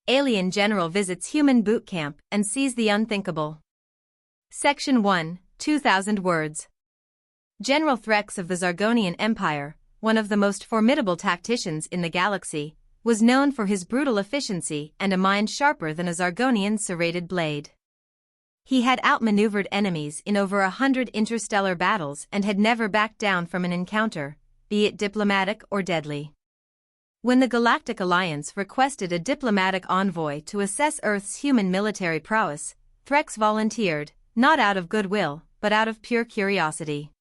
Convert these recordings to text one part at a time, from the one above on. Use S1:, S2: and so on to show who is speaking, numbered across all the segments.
S1: Alien General Visits Human Boot Camp and Sees the Unthinkable. Section 1, 2000 words. General Threx of the Zargonian Empire, one of the most formidable tacticians in the galaxy, was known for his brutal efficiency and a mind sharper than a Zargonian's serrated blade. He had outmaneuvered enemies in over 100 interstellar battles and had never backed down from an encounter, be it diplomatic or deadly. When the Galactic Alliance requested a diplomatic envoy to assess Earth's human military prowess, Threx volunteered, not out of goodwill, but out of pure curiosity.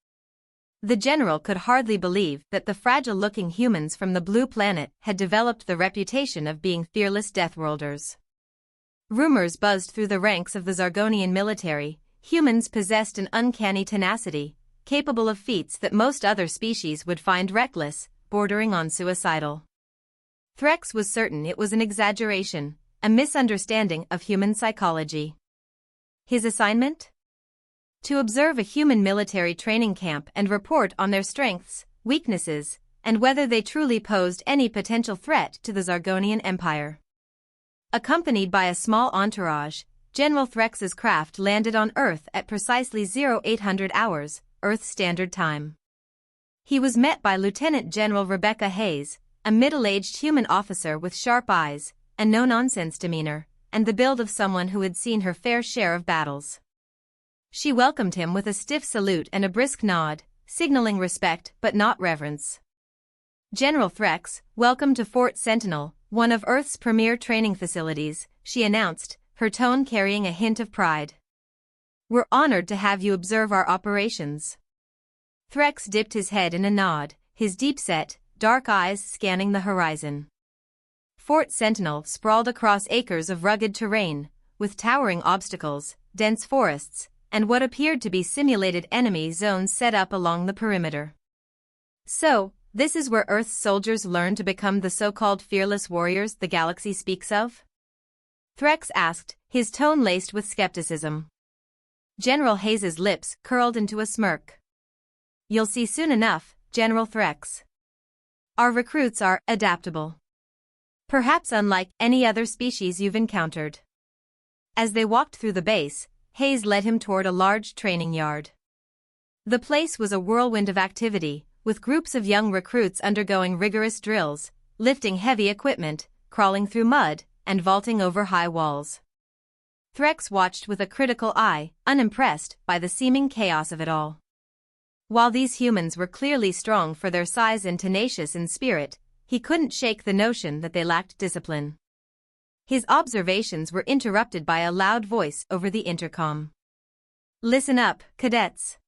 S1: The general could hardly believe that the fragile-looking humans from the blue planet had developed the reputation of being fearless deathworlders. Rumors buzzed through the ranks of the Zargonian military. Humans possessed an uncanny tenacity, capable of feats that most other species would find reckless, bordering on suicidal. Threx was certain it was an exaggeration, a misunderstanding of human psychology. His assignment? To observe a human military training camp and report on their strengths, weaknesses, and whether they truly posed any potential threat to the Zargonian Empire. Accompanied by a small entourage, General Threx's craft landed on Earth at precisely 0800 hours, Earth Standard Time. He was met by Lieutenant General Rebecca Hayes, a middle-aged human officer with sharp eyes, a no-nonsense demeanor, and the build of someone who had seen her fair share of battles. She welcomed him with a stiff salute and a brisk nod, signaling respect but not reverence. "General Threx, welcome to Fort Sentinel, one of Earth's premier training facilities," she announced, her tone carrying a hint of pride. "We're honored to have you observe our operations." Threx dipped his head in a nod, his deep-set, dark eyes scanning the horizon. Fort Sentinel sprawled across acres of rugged terrain, with towering obstacles, dense forests, and what appeared to be simulated enemy zones set up along the perimeter. "So, this is where Earth's soldiers learn to become the so-called fearless warriors the galaxy speaks of?" Threx asked, his tone laced with skepticism. General Hayes's lips curled into a smirk. "You'll see soon enough, General Threx. Our recruits are adaptable. Perhaps unlike any other species you've encountered." As they walked through the base, Hayes led him toward a large training yard. The place was a whirlwind of activity, with groups of young recruits undergoing rigorous drills, lifting heavy equipment, crawling through mud, and vaulting over high walls. Threx watched with a critical eye, unimpressed by the seeming chaos of it all. While these humans were clearly strong for their size and tenacious in spirit, he couldn't shake the notion that they lacked discipline. His observations were interrupted by a loud voice over the intercom. "Listen up, cadets.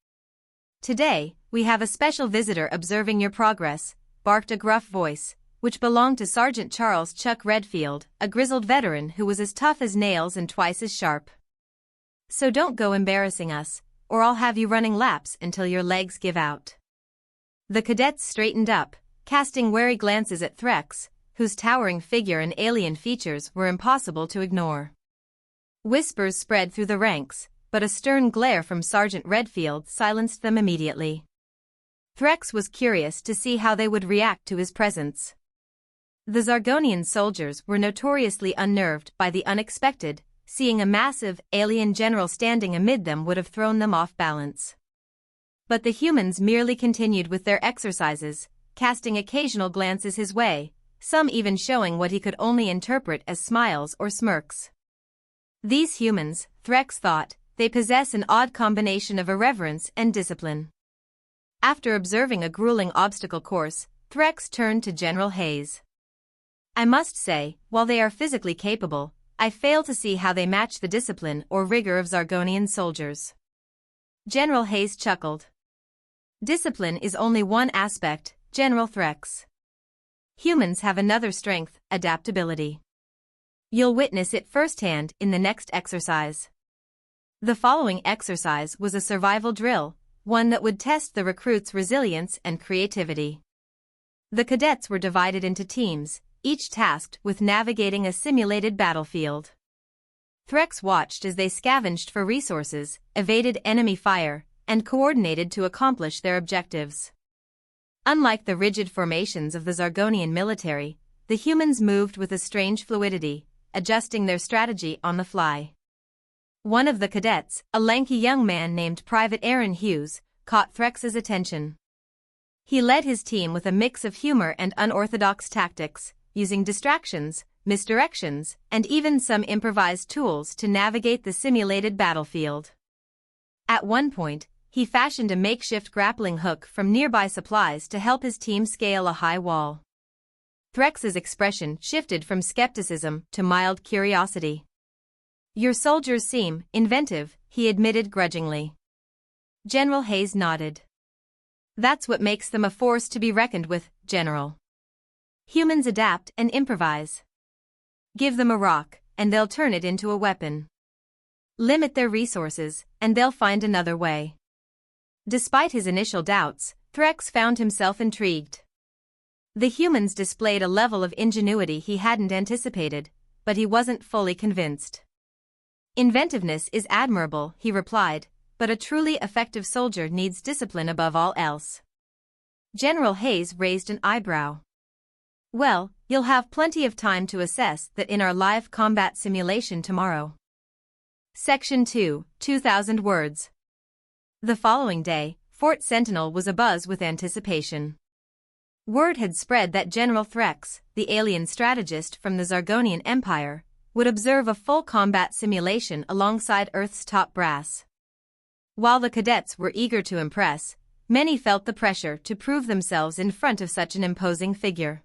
S1: Today, we have a special visitor observing your progress," barked a gruff voice, which belonged to Sergeant Charles Chuck Redfield, a grizzled veteran who was as tough as nails and twice as sharp. "So don't go embarrassing us, or I'll have you running laps until your legs give out." The cadets straightened up, casting wary glances at Threx, whose towering figure and alien features were impossible to ignore. Whispers spread through the ranks, but a stern glare from Sergeant Redfield silenced them immediately. Threx was curious to see how they would react to his presence. The Zargonian soldiers were notoriously unnerved by the unexpected. Seeing a massive, alien general standing amid them would have thrown them off balance. But the humans merely continued with their exercises, casting occasional glances his way, some even showing what he could only interpret as smiles or smirks. These humans, Threx thought, they possess an odd combination of irreverence and discipline. After observing a grueling obstacle course, Threx turned to General Hayes. "I must say, while they are physically capable, I fail to see how they match the discipline or rigor of Zargonian soldiers." General Hayes chuckled. "Discipline is only one aspect, General Threx. Humans have another strength, adaptability. You'll witness it firsthand in the next exercise." The following exercise was a survival drill, one that would test the recruits' resilience and creativity. The cadets were divided into teams, each tasked with navigating a simulated battlefield. Threx watched as they scavenged for resources, evaded enemy fire, and coordinated to accomplish their objectives. Unlike the rigid formations of the Zargonian military, the humans moved with a strange fluidity, adjusting their strategy on the fly. One of the cadets, a lanky young man named Private Aaron Hughes, caught Threx's attention. He led his team with a mix of humor and unorthodox tactics, using distractions, misdirections, and even some improvised tools to navigate the simulated battlefield. At one point, he fashioned a makeshift grappling hook from nearby supplies to help his team scale a high wall. Threx's expression shifted from skepticism to mild curiosity. "Your soldiers seem inventive," he admitted grudgingly. General Hayes nodded. "That's what makes them a force to be reckoned with, General. Humans adapt and improvise. Give them a rock, and they'll turn it into a weapon. Limit their resources, and they'll find another way." Despite his initial doubts, Threx found himself intrigued. The humans displayed a level of ingenuity he hadn't anticipated, but he wasn't fully convinced. "Inventiveness is admirable," he replied, "but a truly effective soldier needs discipline above all else." General Hayes raised an eyebrow. "Well, you'll have plenty of time to assess that in our live combat simulation tomorrow." Section 2, 2000 words. The following day, Fort Sentinel was abuzz with anticipation. Word had spread that General Threx, the alien strategist from the Zargonian Empire, would observe a full combat simulation alongside Earth's top brass. While the cadets were eager to impress, many felt the pressure to prove themselves in front of such an imposing figure.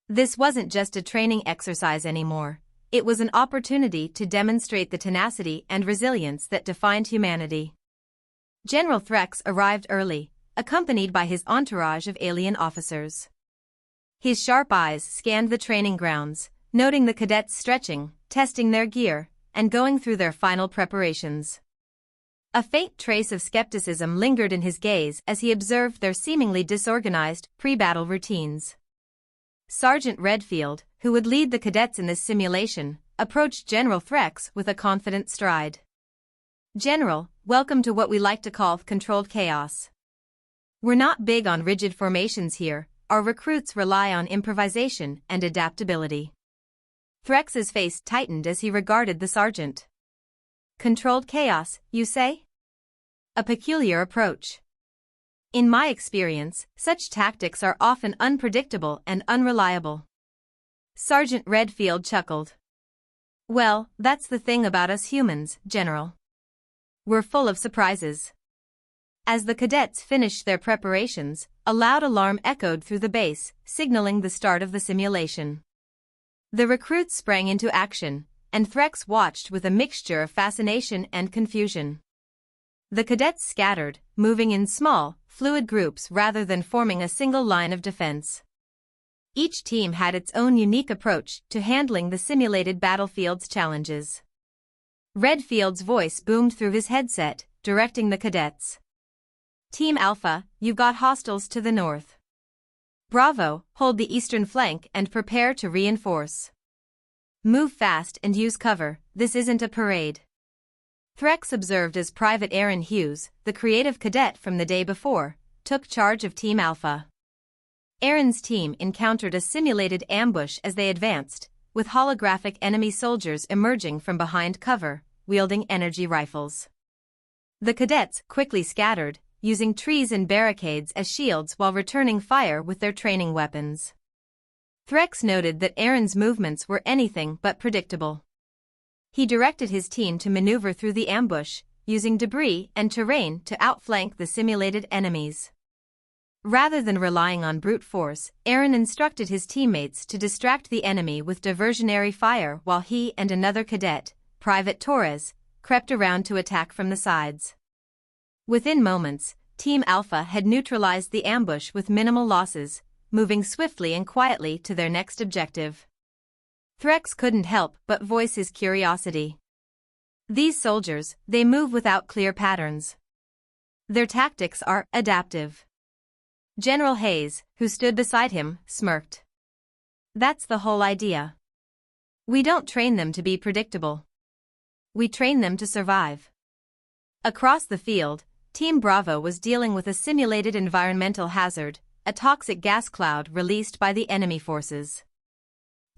S1: This wasn't just a training exercise anymore, it was an opportunity to demonstrate the tenacity and resilience that defined humanity. General Threx arrived early, accompanied by his entourage of alien officers. His sharp eyes scanned the training grounds, noting the cadets stretching, testing their gear, and going through their final preparations. A faint trace of skepticism lingered in his gaze as he observed their seemingly disorganized pre-battle routines. Sergeant Redfield, who would lead the cadets in this simulation, approached General Threx with a confident stride. "General, welcome to what we like to call controlled chaos. We're not big on rigid formations here, our recruits rely on improvisation and adaptability." Threx's face tightened as he regarded the sergeant. "Controlled chaos, you say? A peculiar approach. In my experience, such tactics are often unpredictable and unreliable." Sergeant Redfield chuckled. "Well, that's the thing about us humans, General. We're full of surprises." As the cadets finished their preparations, a loud alarm echoed through the base, signaling the start of the simulation. The recruits sprang into action, and Threx watched with a mixture of fascination and confusion. The cadets scattered, moving in small, fluid groups rather than forming a single line of defense. Each team had its own unique approach to handling the simulated battlefield's challenges. Redfield's voice boomed through his headset, directing the cadets. "Team Alpha, you've got hostiles to the north. Bravo, hold the eastern flank and prepare to reinforce. Move fast and use cover, this isn't a parade." Threx observed as Private Aaron Hughes, the creative cadet from the day before, took charge of Team Alpha. Aaron's team encountered a simulated ambush as they advanced, with holographic enemy soldiers emerging from behind cover, wielding energy rifles. The cadets quickly scattered, using trees and barricades as shields while returning fire with their training weapons. Threx noted that Aaron's movements were anything but predictable. He directed his team to maneuver through the ambush, using debris and terrain to outflank the simulated enemies. Rather than relying on brute force, Aaron instructed his teammates to distract the enemy with diversionary fire while he and another cadet, Private Torres, crept around to attack from the sides. Within moments, Team Alpha had neutralized the ambush with minimal losses, moving swiftly and quietly to their next objective. Threx couldn't help but voice his curiosity. These soldiers, they move without clear patterns. Their tactics are adaptive. General Hayes, who stood beside him, smirked. That's the whole idea. We don't train them to be predictable. We train them to survive. Across the field, Team Bravo was dealing with a simulated environmental hazard, a toxic gas cloud released by the enemy forces.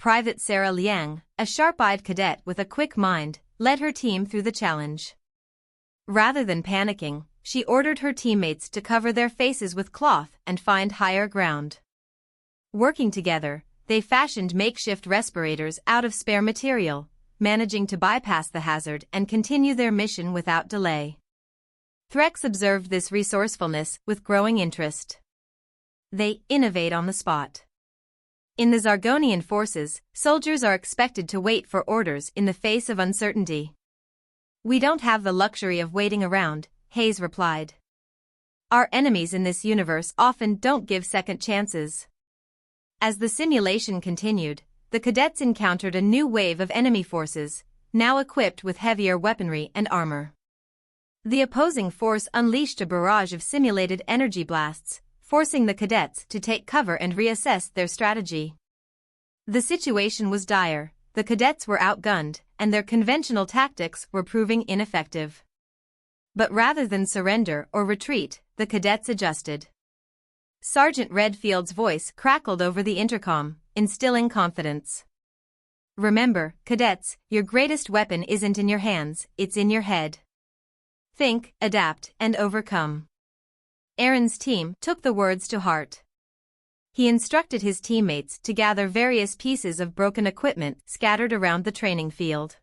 S1: Private Sarah Liang, a sharp-eyed cadet with a quick mind, led her team through the challenge. Rather than panicking, she ordered her teammates to cover their faces with cloth and find higher ground. Working together, they fashioned makeshift respirators out of spare material, managing to bypass the hazard and continue their mission without delay. Threx observed this resourcefulness with growing interest. They innovate on the spot. In the Zargonian forces, soldiers are expected to wait for orders in the face of uncertainty. "We don't have the luxury of waiting around," Hayes replied. "Our enemies in this universe often don't give second chances." As the simulation continued, the cadets encountered a new wave of enemy forces, now equipped with heavier weaponry and armor. The opposing force unleashed a barrage of simulated energy blasts, forcing the cadets to take cover and reassess their strategy. The situation was dire, the cadets were outgunned, and their conventional tactics were proving ineffective. But rather than surrender or retreat, the cadets adjusted. Sergeant Redfield's voice crackled over the intercom, instilling confidence. "Remember, cadets, your greatest weapon isn't in your hands, it's in your head. Think, adapt, and overcome." Aaron's team took the words to heart. He instructed his teammates to gather various pieces of broken equipment scattered around the training field.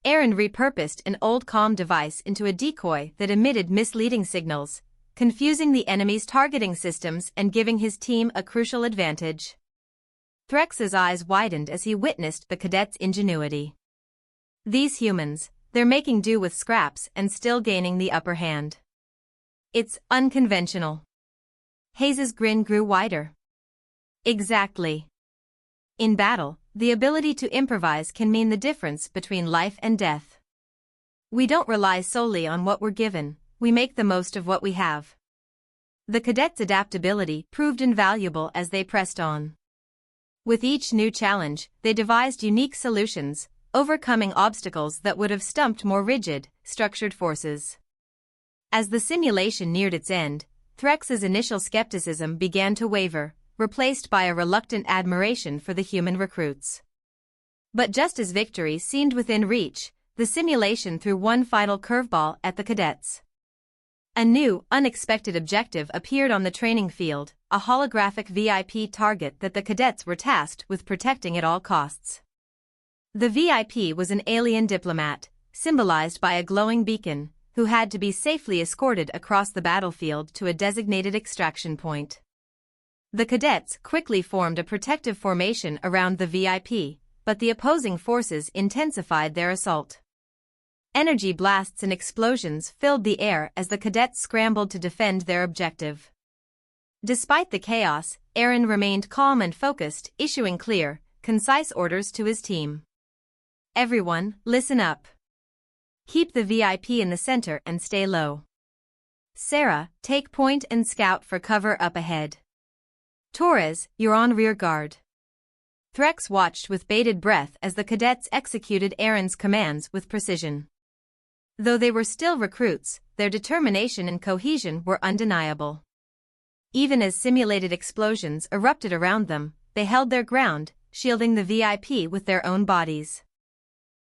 S1: Aaron repurposed an old comm device into a decoy that emitted misleading signals, confusing the enemy's targeting systems and giving his team a crucial advantage. Threx's eyes widened as he witnessed the cadets' ingenuity. These humans, they're making do with scraps and still gaining the upper hand. It's unconventional. Hayes's grin grew wider. Exactly. In battle, the ability to improvise can mean the difference between life and death. We don't rely solely on what we're given, we make the most of what we have. The cadets' adaptability proved invaluable as they pressed on. With each new challenge, they devised unique solutions, overcoming obstacles that would have stumped more rigid, structured forces. As the simulation neared its end, Threx's initial skepticism began to waver, replaced by a reluctant admiration for the human recruits. But just as victory seemed within reach, the simulation threw one final curveball at the cadets. A new, unexpected objective appeared on the training field, a holographic VIP target that the cadets were tasked with protecting at all costs. The VIP was an alien diplomat, symbolized by a glowing beacon, who had to be safely escorted across the battlefield to a designated extraction point. The cadets quickly formed a protective formation around the VIP, but the opposing forces intensified their assault. Energy blasts and explosions filled the air as the cadets scrambled to defend their objective. Despite the chaos, Aaron remained calm and focused, issuing clear, concise orders to his team. "Everyone, listen up. Keep the VIP in the center and stay low. Sarah, take point and scout for cover up ahead. Torres, you're on rear guard." Threx watched with bated breath as the cadets executed Aaron's commands with precision. Though they were still recruits, their determination and cohesion were undeniable. Even as simulated explosions erupted around them, they held their ground, shielding the VIP with their own bodies.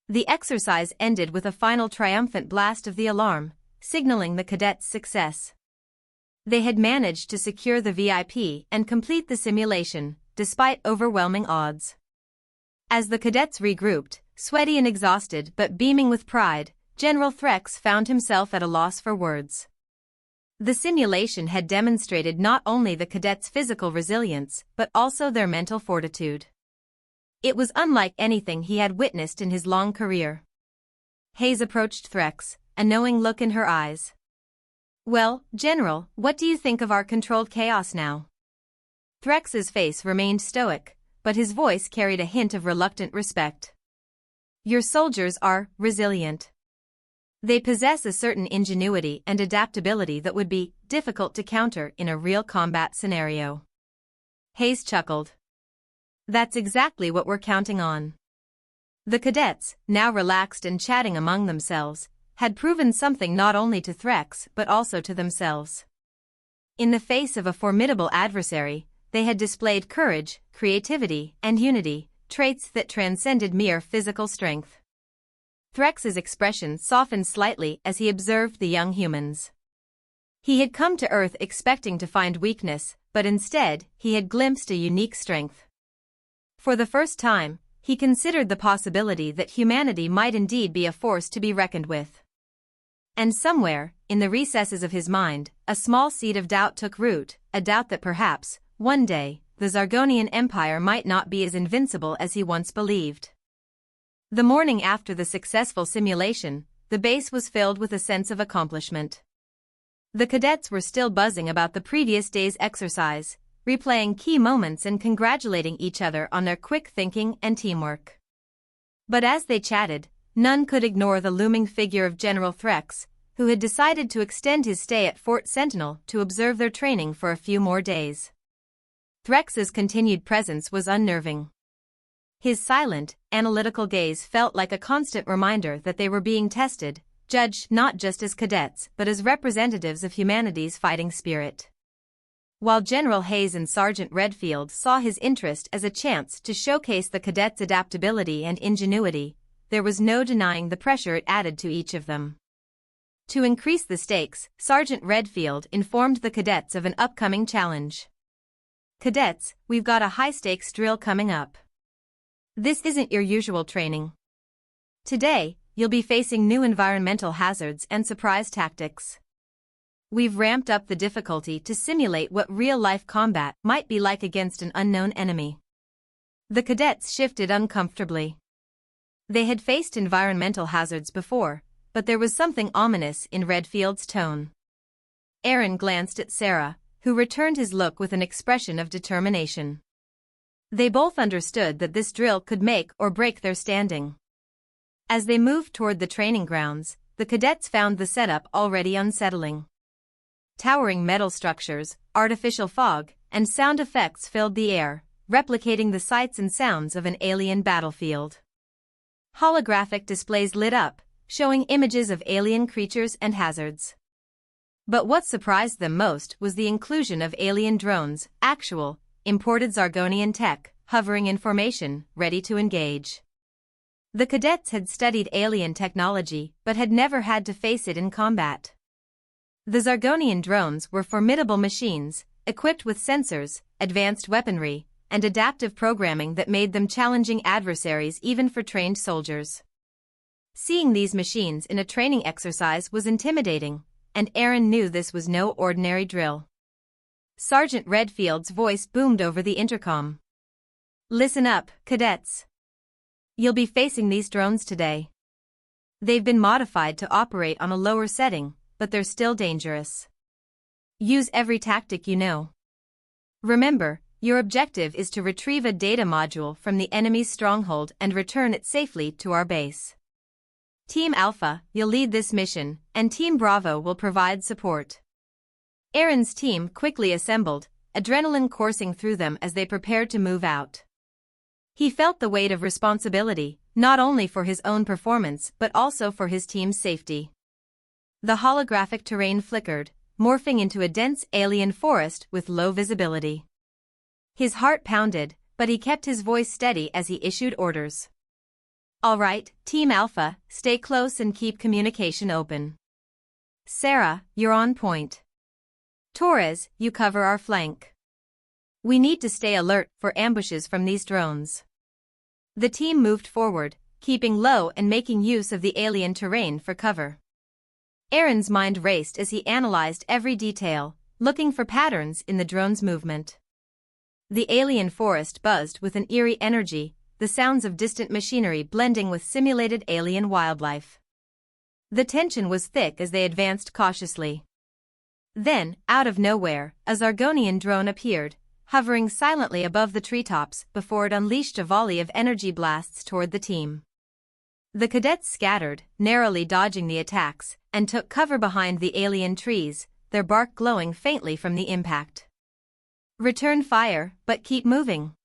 S1: The exercise ended with a final triumphant blast of the alarm, signaling the cadets' success. They had managed to secure the VIP and complete the simulation, despite overwhelming odds. As the cadets regrouped, sweaty and exhausted but beaming with pride, General Threx found himself at a loss for words. The simulation had demonstrated not only the cadets' physical resilience but also their mental fortitude. It was unlike anything he had witnessed in his long career. Hayes approached Threx, a knowing look in her eyes. "Well, General, what do you think of our controlled chaos now?" Threx's face remained stoic, but his voice carried a hint of reluctant respect. "Your soldiers are resilient. They possess a certain ingenuity and adaptability that would be difficult to counter in a real combat scenario." Hayes chuckled. "That's exactly what we're counting on." The cadets, now relaxed and chatting among themselves, had proven something not only to Threx but also to themselves. In the face of a formidable adversary, they had displayed courage, creativity, and unity, traits that transcended mere physical strength. Threx's expression softened slightly as he observed the young humans. He had come to Earth expecting to find weakness, but instead, he had glimpsed a unique strength. For the first time, he considered the possibility that humanity might indeed be a force to be reckoned with. And somewhere, in the recesses of his mind, a small seed of doubt took root, a doubt that perhaps, one day, the Zargonian Empire might not be as invincible as he once believed. The morning after the successful simulation, the base was filled with a sense of accomplishment. The cadets were still buzzing about the previous day's exercise, replaying key moments and congratulating each other on their quick thinking and teamwork. But as they chatted, none could ignore the looming figure of General Threx, who had decided to extend his stay at Fort Sentinel to observe their training for a few more days. Threx's continued presence was unnerving. His silent, analytical gaze felt like a constant reminder that they were being tested, judged not just as cadets but as representatives of humanity's fighting spirit. While General Hayes and Sergeant Redfield saw his interest as a chance to showcase the cadets' adaptability and ingenuity, there was no denying the pressure it added to each of them. To increase the stakes, Sergeant Redfield informed the cadets of an upcoming challenge. "Cadets, we've got a high-stakes drill coming up. This isn't your usual training. Today, you'll be facing new environmental hazards and surprise tactics. We've ramped up the difficulty to simulate what real-life combat might be like against an unknown enemy." The cadets shifted uncomfortably. They had faced environmental hazards before, but there was something ominous in Redfield's tone. Aaron glanced at Sarah, who returned his look with an expression of determination. They both understood that this drill could make or break their standing. As they moved toward the training grounds, the cadets found the setup already unsettling. Towering metal structures, artificial fog, and sound effects filled the air, replicating the sights and sounds of an alien battlefield. Holographic displays lit up, showing images of alien creatures and hazards. But what surprised them most was the inclusion of alien drones, actual, imported Zargonian tech, hovering in formation, ready to engage. The cadets had studied alien technology but had never had to face it in combat. The Zargonian drones were formidable machines, equipped with sensors, advanced weaponry, and adaptive programming that made them challenging adversaries even for trained soldiers. Seeing these machines in a training exercise was intimidating, and Aaron knew this was no ordinary drill. Sergeant Redfield's voice boomed over the intercom. "Listen up, cadets. You'll be facing these drones today. They've been modified to operate on a lower setting, but they're still dangerous. Use every tactic you know. Remember, your objective is to retrieve a data module from the enemy's stronghold and return it safely to our base. Team Alpha, you'll lead this mission, and Team Bravo will provide support." Aaron's team quickly assembled, adrenaline coursing through them as they prepared to move out. He felt the weight of responsibility, not only for his own performance but also for his team's safety. The holographic terrain flickered, morphing into a dense alien forest with low visibility. His heart pounded, but he kept his voice steady as he issued orders. "All right, Team Alpha, stay close and keep communication open. Sarah, you're on point. Torres, you cover our flank. We need to stay alert for ambushes from these drones." The team moved forward, keeping low and making use of the alien terrain for cover. Aaron's mind raced as he analyzed every detail, looking for patterns in the drone's movement. The alien forest buzzed with an eerie energy, the sounds of distant machinery blending with simulated alien wildlife. The tension was thick as they advanced cautiously. Then, out of nowhere, a Zargonian drone appeared, hovering silently above the treetops before it unleashed a volley of energy blasts toward the team. The cadets scattered, narrowly dodging the attacks, and took cover behind the alien trees, their bark glowing faintly from the impact. "Return fire, but keep moving,"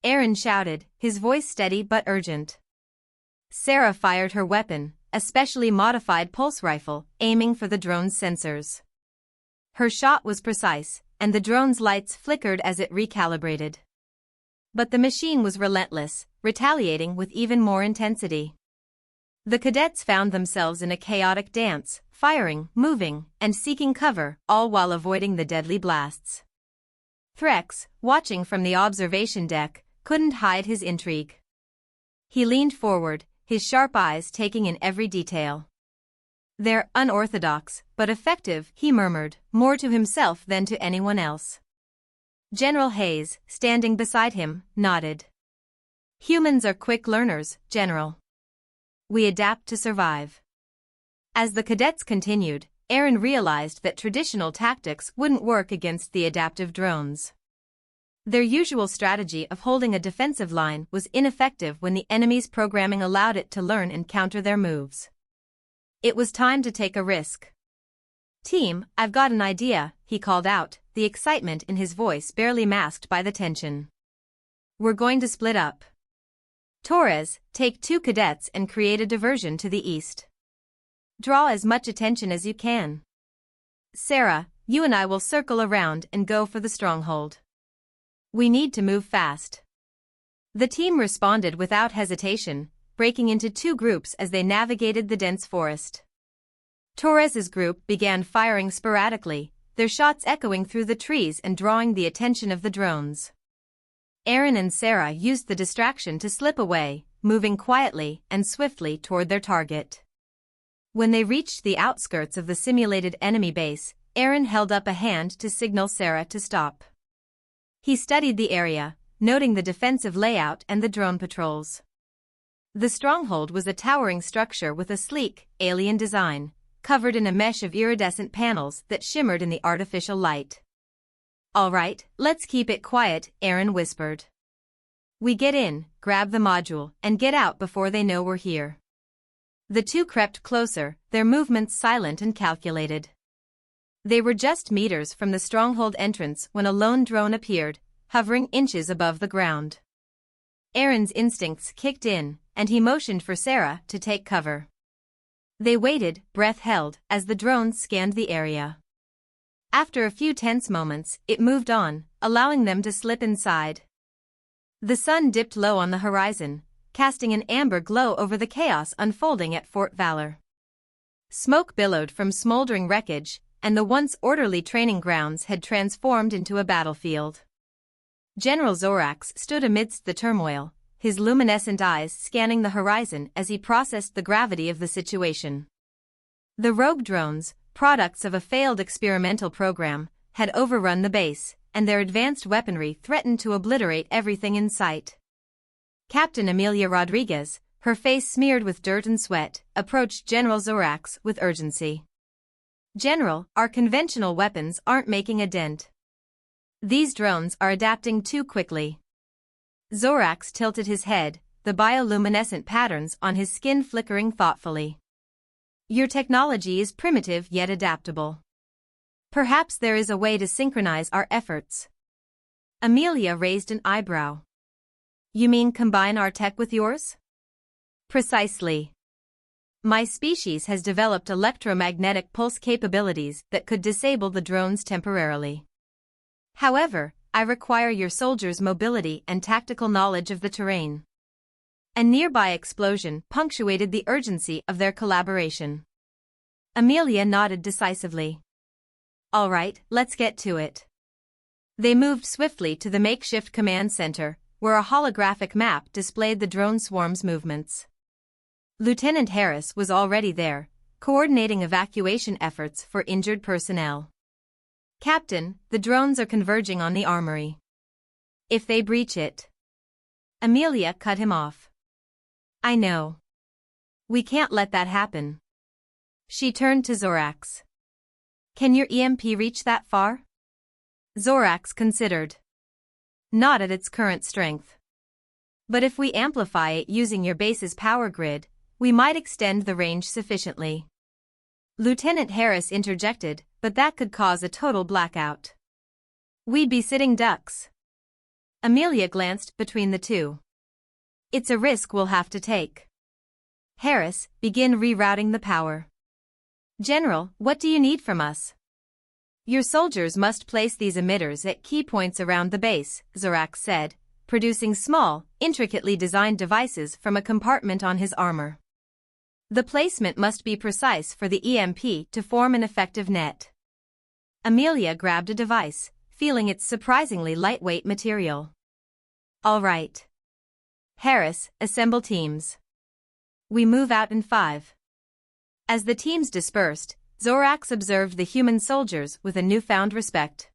S1: Aaron shouted, his voice steady but urgent. Sarah fired her weapon, a specially modified pulse rifle, aiming for the drone's sensors. Her shot was precise, and the drone's lights flickered as it recalibrated. But the machine was relentless, retaliating with even more intensity. The cadets found themselves in a chaotic dance, firing, moving, and seeking cover, all while avoiding the deadly blasts. Threx, watching from the observation deck, couldn't hide his intrigue. He leaned forward, his sharp eyes taking in every detail. "They're unorthodox, but effective," he murmured, more to himself than to anyone else. General Hayes, standing beside him, nodded. "Humans are quick learners, General. We adapt to survive." As the cadets continued, Aaron realized that traditional tactics wouldn't work against the adaptive drones. Their usual strategy of holding a defensive line was ineffective when the enemy's programming allowed it to learn and counter their moves. It was time to take a risk. "Team, I've got an idea," he called out, the excitement in his voice barely masked by the tension. "We're going to split up. Torres, take 2 cadets and create a diversion to the east. Draw as much attention as you can. Sarah, you and I will circle around and go for the stronghold. We need to move fast." The team responded without hesitation, breaking into 2 groups as they navigated the dense forest. Torres's group began firing sporadically, their shots echoing through the trees and drawing the attention of the drones. Aaron and Sarah used the distraction to slip away, moving quietly and swiftly toward their target. When they reached the outskirts of the simulated enemy base, Aaron held up a hand to signal Sarah to stop. He studied the area, noting the defensive layout and the drone patrols. The stronghold was a towering structure with a sleek, alien design, covered in a mesh of iridescent panels that shimmered in the artificial light. "All right, let's keep it quiet," Aaron whispered. "We get in, grab the module, and get out before they know we're here." The 2 crept closer, their movements silent and calculated. They were just meters from the stronghold entrance when a lone drone appeared, hovering inches above the ground. Aaron's instincts kicked in, and he motioned for Sarah to take cover. They waited, breath held, as the drones scanned the area. After a few tense moments, it moved on, allowing them to slip inside. The sun dipped low on the horizon, casting an amber glow over the chaos unfolding at Fort Valor. Smoke billowed from smoldering wreckage, and the once orderly training grounds had transformed into a battlefield. General Zorax stood amidst the turmoil, his luminescent eyes scanning the horizon as he processed the gravity of the situation. The rogue drones, products of a failed experimental program, had overrun the base, and their advanced weaponry threatened to obliterate everything in sight. Captain Amelia Rodriguez, her face smeared with dirt and sweat, approached General Zorax with urgency. "General, our conventional weapons aren't making a dent. These drones are adapting too quickly." Zorax tilted his head, the bioluminescent patterns on his skin flickering thoughtfully. "Your technology is primitive yet adaptable. Perhaps there is a way to synchronize our efforts." Amelia raised an eyebrow. "You mean combine our tech with yours?" "Precisely. My species has developed electromagnetic pulse capabilities that could disable the drones temporarily. However, I require your soldiers' mobility and tactical knowledge of the terrain." A nearby explosion punctuated the urgency of their collaboration. Amelia nodded decisively. "All right, let's get to it." They moved swiftly to the makeshift command center, where a holographic map displayed the drone swarm's movements. Lieutenant Harris was already there, coordinating evacuation efforts for injured personnel. "Captain, the drones are converging on the armory. If they breach it..." Amelia cut him off. "I know. We can't let that happen." She turned to Zorax. "Can your EMP reach that far?" Zorax considered. "Not at its current strength. But if we amplify it using your base's power grid, we might extend the range sufficiently." Lieutenant Harris interjected, "But that could cause a total blackout. We'd be sitting ducks." Amelia glanced between the 2. "It's a risk we'll have to take." Harris, begin rerouting the power. "General, what do you need from us?" "Your soldiers must place these emitters at key points around the base," Zorax said, producing small, intricately designed devices from a compartment on his armor. The placement must be precise for the EMP to form an effective net. Amelia grabbed a device, feeling its surprisingly lightweight material. All right. Harris, assemble teams. We move out in 5. As the teams dispersed, Zorax observed the human soldiers with a newfound respect.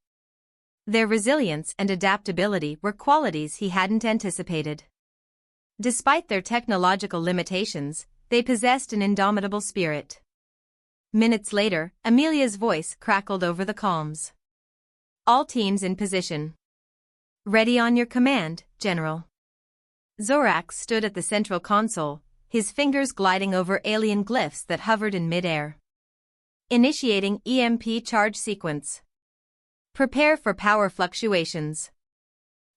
S1: Their resilience and adaptability were qualities he hadn't anticipated. Despite their technological limitations, they possessed an indomitable spirit. Minutes later, Amelia's voice crackled over the comms. All teams in position. Ready on your command, General. Zorax stood at the central console, his fingers gliding over alien glyphs that hovered in mid-air. Initiating EMP charge sequence. Prepare for power fluctuations.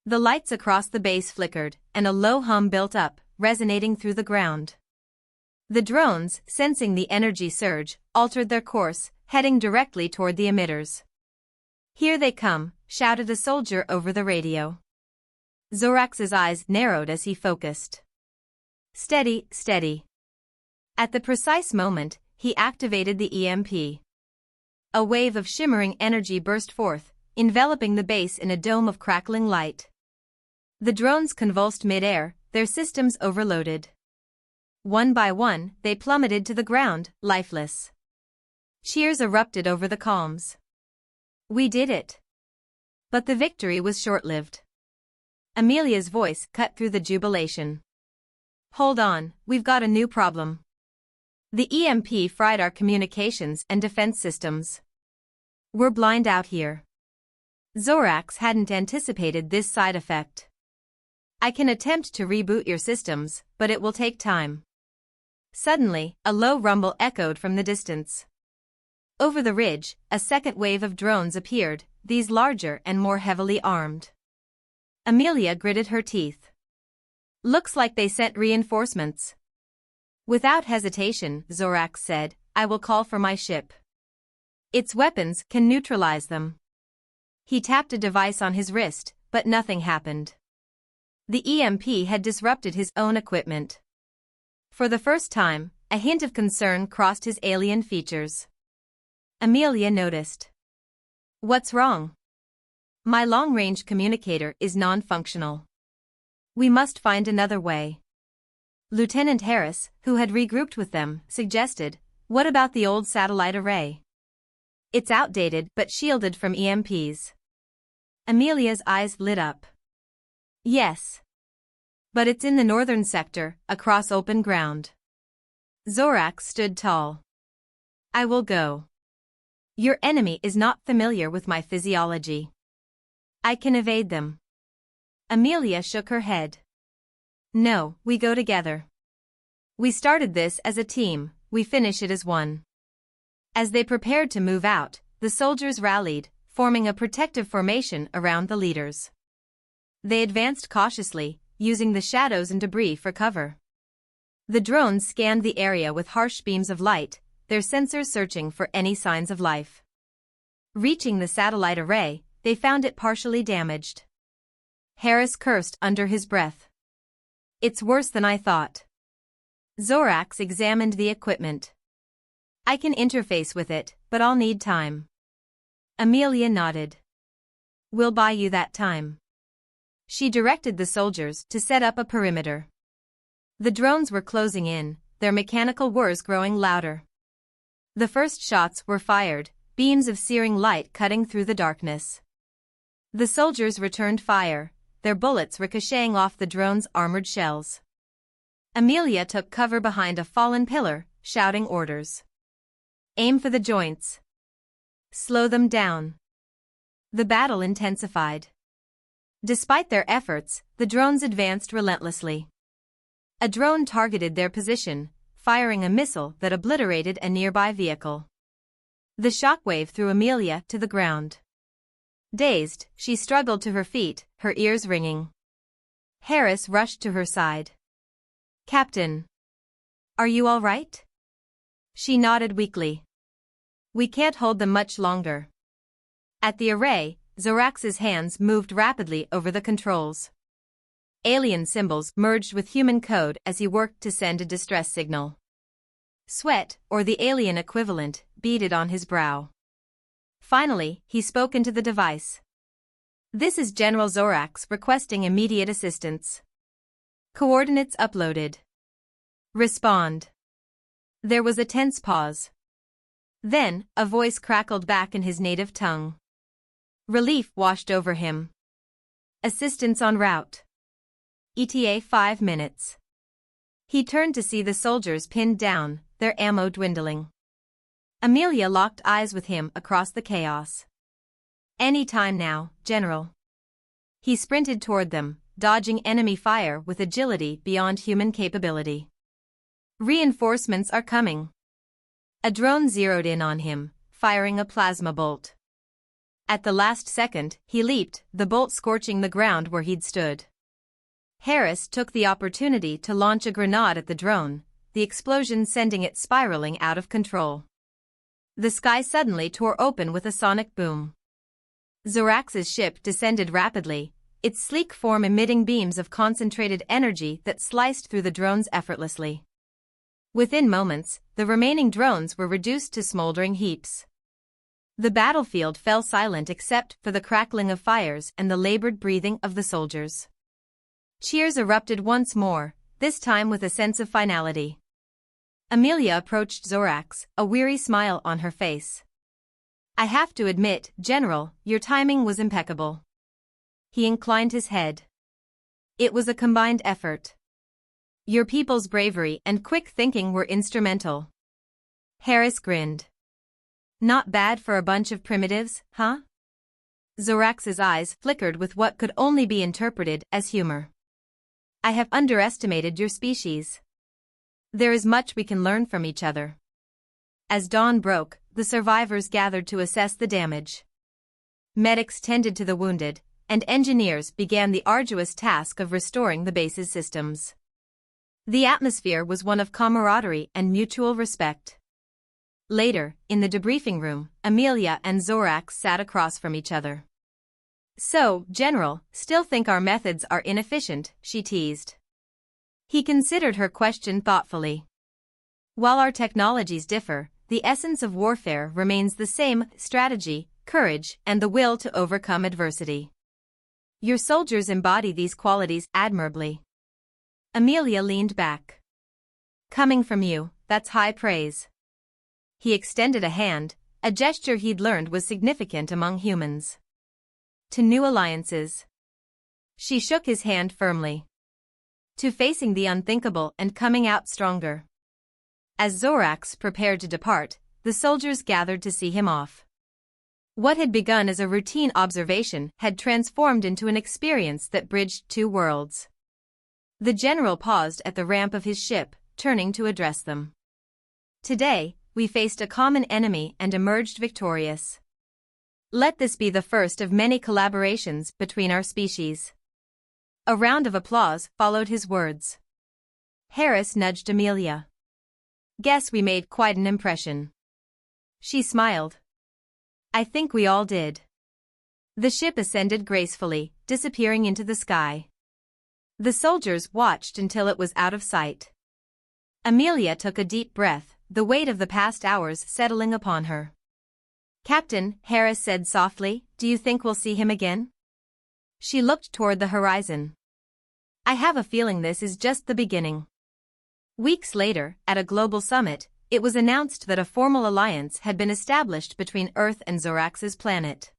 S1: The lights across the base flickered, and a low hum built up, resonating through the ground. The drones, sensing the energy surge, altered their course, heading directly toward the emitters. Here they come, shouted a soldier over the radio. Zorax's eyes narrowed as he focused. Steady, steady. At the precise moment, he activated the EMP. A wave of shimmering energy burst forth, enveloping the base in a dome of crackling light. The drones convulsed mid-air, their systems overloaded. One by one, they plummeted to the ground, lifeless. Cheers erupted over the comms. We did it. But the victory was short-lived. Amelia's voice cut through the jubilation. Hold on, we've got a new problem. The EMP fried our communications and defense systems. We're blind out here. Zorax hadn't anticipated this side effect. I can attempt to reboot your systems, but it will take time. Suddenly, a low rumble echoed from the distance. Over the ridge, a second wave of drones appeared, these larger and more heavily armed. Amelia gritted her teeth. Looks like they sent reinforcements. Without hesitation, Zorax said, I will call for my ship. Its weapons can neutralize them. He tapped a device on his wrist, but nothing happened. The EMP had disrupted his own equipment. For the first time, a hint of concern crossed his alien features. Amelia noticed. What's wrong? My long-range communicator is non-functional. We must find another way. Lieutenant Harris, who had regrouped with them, suggested, what about the old satellite array? It's outdated but shielded from EMPs. Amelia's eyes lit up. Yes. But it's in the northern sector, across open ground. Zorax stood tall. I will go. Your enemy is not familiar with my physiology. I can evade them. Amelia shook her head. No, we go together. We started this as a team, we finish it as one. As they prepared to move out, the soldiers rallied, forming a protective formation around the leaders. They advanced cautiously, using the shadows and debris for cover. The drones scanned the area with harsh beams of light, their sensors searching for any signs of life. Reaching the satellite array, they found it partially damaged. Harris cursed under his breath. It's worse than I thought. Zorax examined the equipment. I can interface with it, but I'll need time. Amelia nodded. We'll buy you that time. She directed the soldiers to set up a perimeter. The drones were closing in, their mechanical whirs growing louder. The first shots were fired, beams of searing light cutting through the darkness. The soldiers returned fire, their bullets ricocheting off the drones' armored shells. Amelia took cover behind a fallen pillar, shouting orders. Aim for the joints. Slow them down. The battle intensified. Despite their efforts, the drones advanced relentlessly. A drone targeted their position, firing a missile that obliterated a nearby vehicle. The shockwave threw Amelia to the ground. Dazed, she struggled to her feet, her ears ringing. Harris rushed to her side. Captain. Are you all right? She nodded weakly. We can't hold them much longer. At the array, Zorax's hands moved rapidly over the controls. Alien symbols merged with human code as he worked to send a distress signal. Sweat, or the alien equivalent, beaded on his brow. Finally, he spoke into the device. "This is General Zorax requesting immediate assistance. Coordinates uploaded. Respond." There was a tense pause. Then, a voice crackled back in his native tongue. Relief washed over him. "Assistance en route. ETA 5 minutes." He turned to see the soldiers pinned down, their ammo dwindling. Amelia locked eyes with him across the chaos. "Any time now, General." He sprinted toward them, dodging enemy fire with agility beyond human capability. "Reinforcements are coming." A drone zeroed in on him, firing a plasma bolt. At the last second, he leaped, the bolt scorching the ground where he'd stood. Harris took the opportunity to launch a grenade at the drone, the explosion sending it spiraling out of control. The sky suddenly tore open with a sonic boom. Zorax's ship descended rapidly, its sleek form emitting beams of concentrated energy that sliced through the drones effortlessly. Within moments, the remaining drones were reduced to smoldering heaps. The battlefield fell silent except for the crackling of fires and the labored breathing of the soldiers. Cheers erupted once more, this time with a sense of finality. Amelia approached Zorax, a weary smile on her face. "I have to admit, General, your timing was impeccable." He inclined his head. "It was a combined effort. Your people's bravery and quick thinking were instrumental." Harris grinned. "Not bad for a bunch of primitives, huh?" Zorax's eyes flickered with what could only be interpreted as humor. "I have underestimated your species. There is much we can learn from each other." As dawn broke, the survivors gathered to assess the damage. Medics tended to the wounded, and engineers began the arduous task of restoring the base's systems. The atmosphere was one of camaraderie and mutual respect. Later, in the debriefing room, Amelia and Zorax sat across from each other. "So, General, still think our methods are inefficient?" she teased. He considered her question thoughtfully. "While our technologies differ, the essence of warfare remains the same: strategy, courage, and the will to overcome adversity. Your soldiers embody these qualities admirably." Amelia leaned back. "Coming from you, that's high praise." He extended a hand, a gesture he'd learned was significant among humans. "To new alliances." She shook his hand firmly. "To facing the unthinkable and coming out stronger." As Zorax prepared to depart, the soldiers gathered to see him off. What had begun as a routine observation had transformed into an experience that bridged two worlds. The general paused at the ramp of his ship, turning to address them. "Today, we faced a common enemy and emerged victorious. Let this be the first of many collaborations between our species." A round of applause followed his words. Harris nudged Amelia. "Guess we made quite an impression." She smiled. "I think we all did." The ship ascended gracefully, disappearing into the sky. The soldiers watched until it was out of sight. Amelia took a deep breath, the weight of the past hours settling upon her. "Captain," Harris said softly, "do you think we'll see him again?" She looked toward the horizon. "I have a feeling this is just the beginning." Weeks later, at a global summit, it was announced that a formal alliance had been established between Earth and Zorax's planet.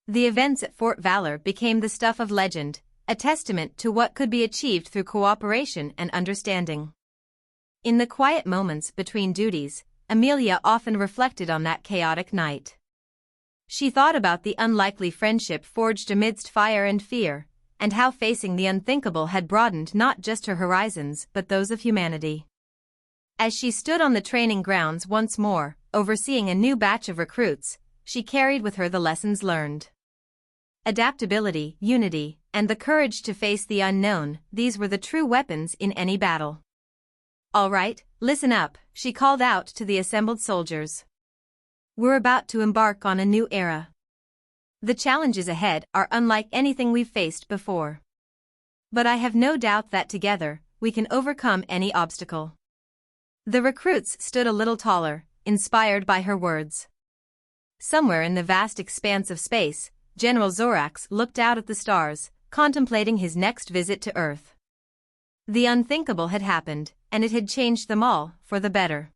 S1: The events at Fort Valor became the stuff of legend, a testament to what could be achieved through cooperation and understanding. In the quiet moments between duties, Amelia often reflected on that chaotic night. She thought about the unlikely friendship forged amidst fire and fear, and how facing the unthinkable had broadened not just her horizons but those of humanity. As she stood on the training grounds once more, overseeing a new batch of recruits, she carried with her the lessons learned. Adaptability, unity, and the courage to face the unknown, these were the true weapons in any battle. "All right, listen up," she called out to the assembled soldiers. "We're about to embark on a new era. The challenges ahead are unlike anything we've faced before. But I have no doubt that together, we can overcome any obstacle. The recruits stood a little taller, inspired by her words. Somewhere in the vast expanse of space, General Zorax looked out at the stars, contemplating his next visit to Earth. The unthinkable had happened, and it had changed them all, for the better.